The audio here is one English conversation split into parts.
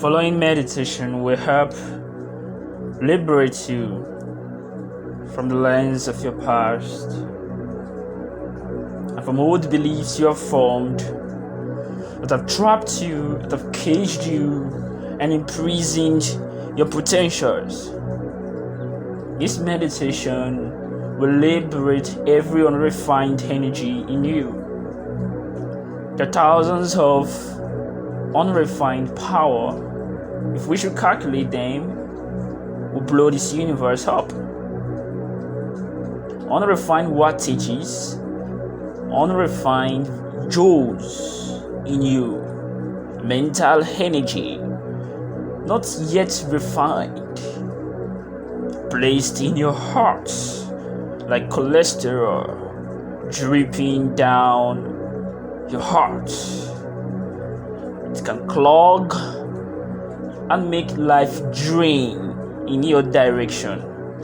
Following meditation will help liberate you from the lens of your past and from old beliefs you have formed that have trapped you, that have caged you and imprisoned your potentials. This meditation will liberate every unrefined energy in you. There are thousands of unrefined power. If we should calculate them, will blow this universe up. Unrefined wattages, unrefined joules in you, mental energy, not yet refined, placed in your heart like cholesterol dripping down your heart. It can clog and make life drain in your direction,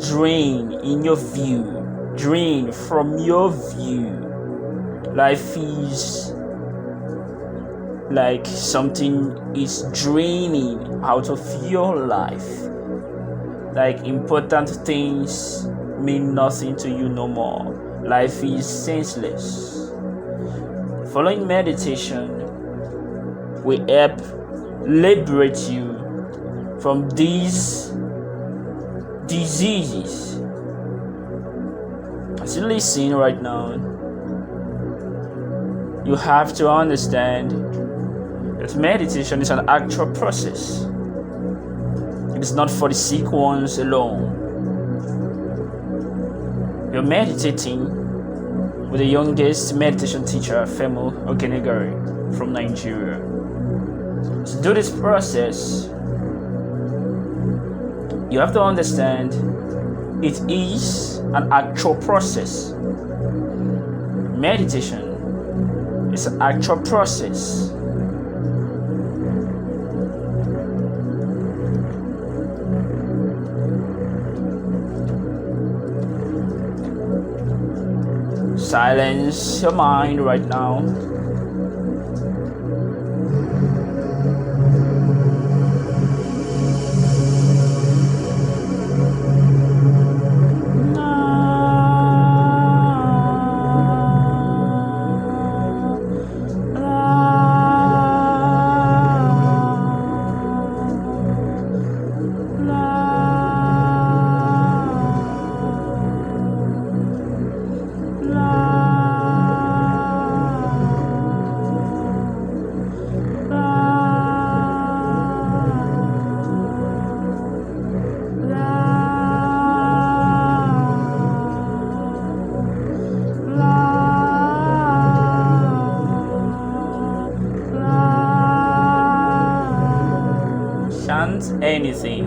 drain in your view, drain from your view. Life is like something is draining out of your life. Like important things mean nothing to you no more. Life is senseless. Following meditation will help liberate you from these diseases. As you listen right now, you have to understand that meditation is an actual process. It is not for the sick ones alone. You're meditating with the youngest meditation teacher, Femo Ogenegari from Nigeria. To do this process, you have to understand it is an actual process. Meditation is an actual process. Silence your mind right now. Anything.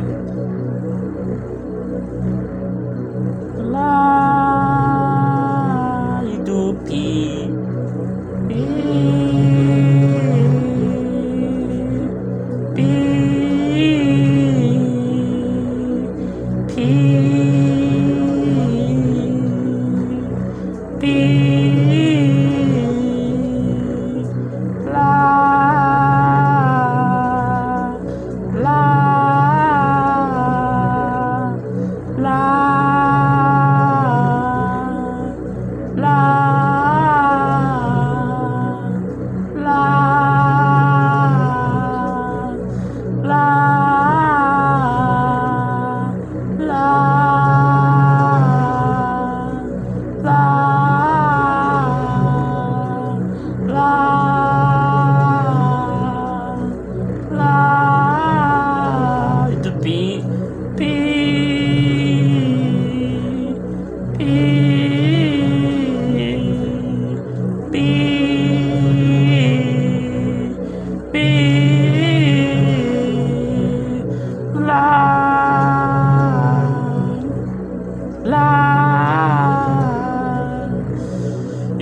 La, you do pee.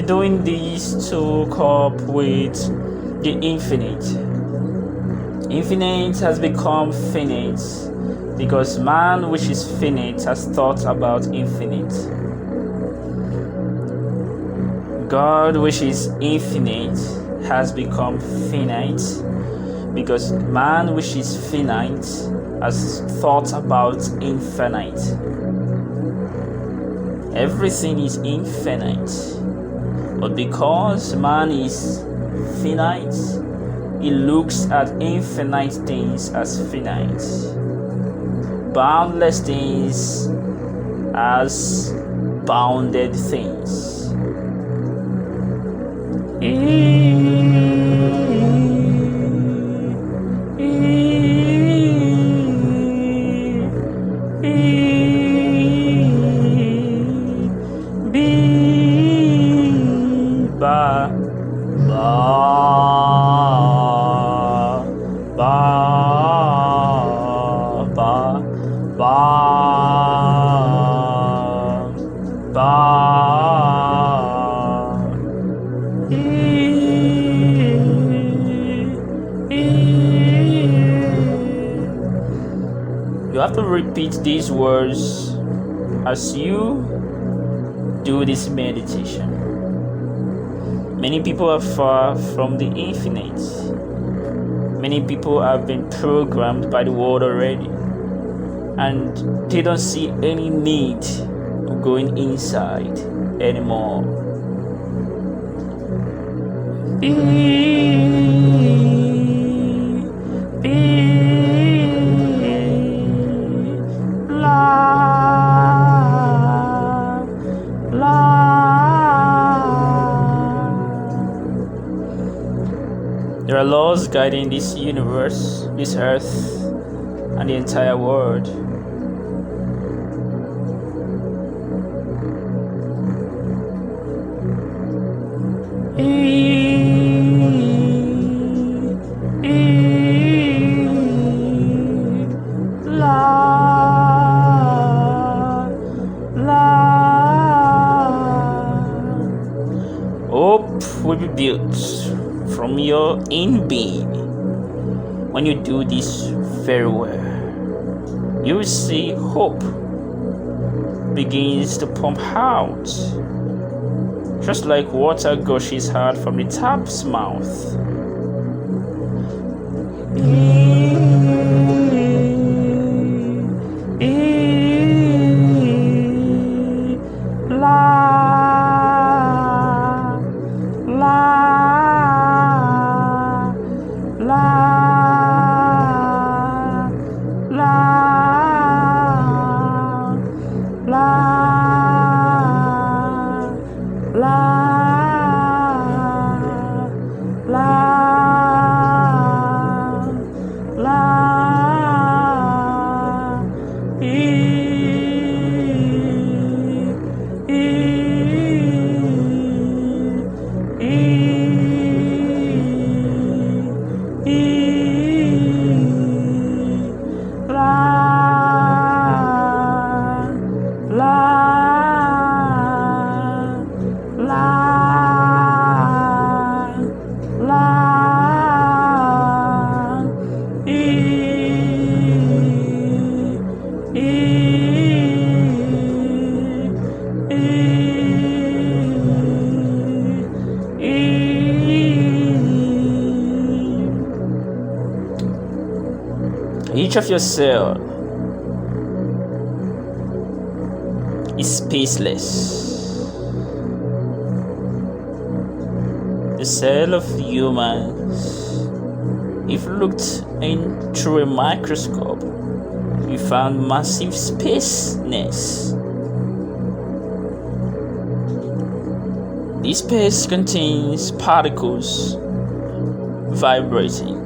Doing this to cope with the infinite. Infinite has become finite because man, which is finite, has thought about infinite. God, which is infinite, has become finite because man, which is finite, has thought about infinite. Everything is infinite, but because man is finite, he looks at infinite things as finite, boundless things as bounded things. You have to repeat these words as you do this meditation. Many people are far from the infinite. Many people have been programmed by the world already, and they don't see any need of going inside anymore. There are laws guiding this universe, this earth, and the entire world. Hope will be built from your in-being. When you do this very well, you will see hope begins to pump out, just like water gushes out from the tap's mouth. Each of your cells is spaceless. The cell of humans, if looked in through a microscope, we found massive spaceness. This space contains particles vibrating.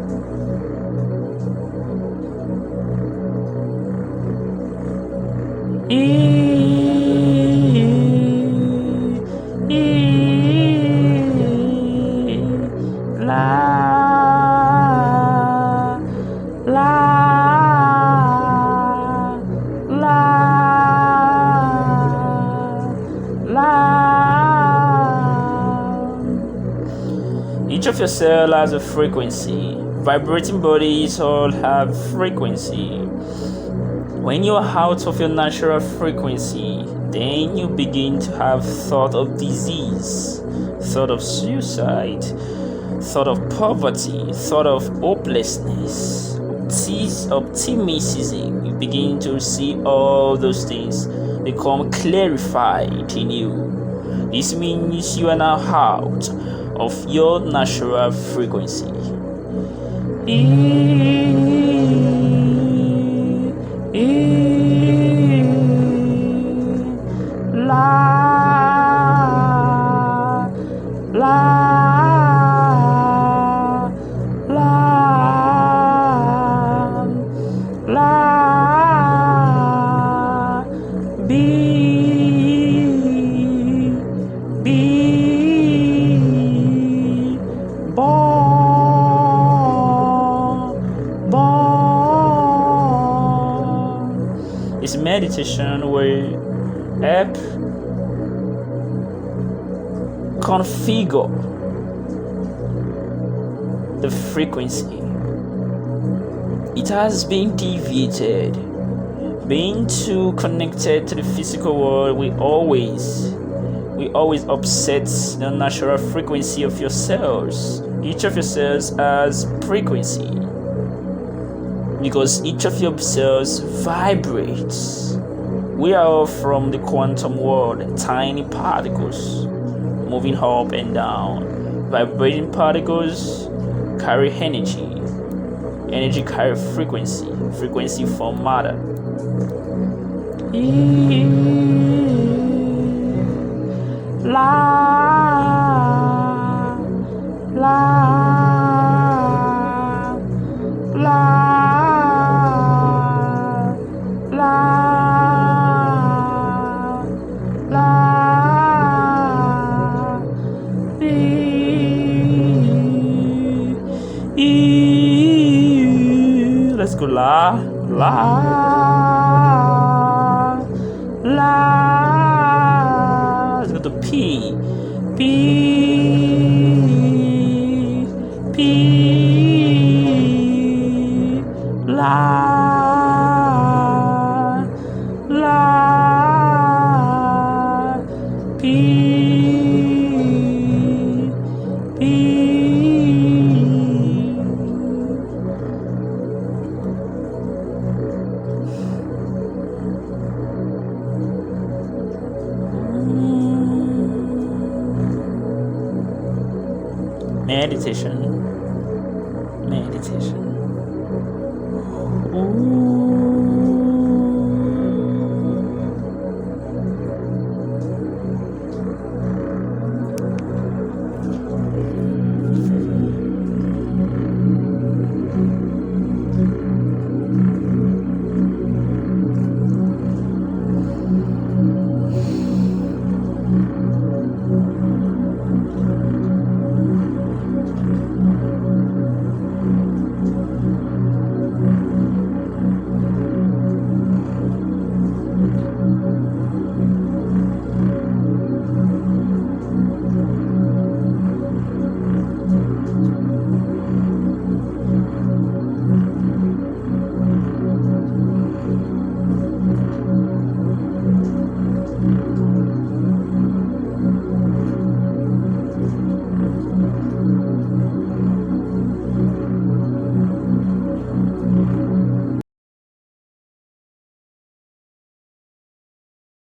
Each of your cells has a frequency. Vibrating bodies all have frequency. When you're out of your natural frequency, then you begin to have thought of disease, thought of suicide, thought of poverty, thought of hopelessness, optimism. You begin to see all those things become clarified in you. This means you are now out of your natural frequency. This meditation will help configure the frequency. It has been deviated. Being too connected to the physical world will always upset the natural frequency of your cells. Each of your cells has frequency because each of your cells vibrates. We are all from the quantum world, tiny particles moving up and down. Vibrating particles carry energy. Energy carry frequency. Frequency form matter. Let's go la. Let's go to P. La. Meditation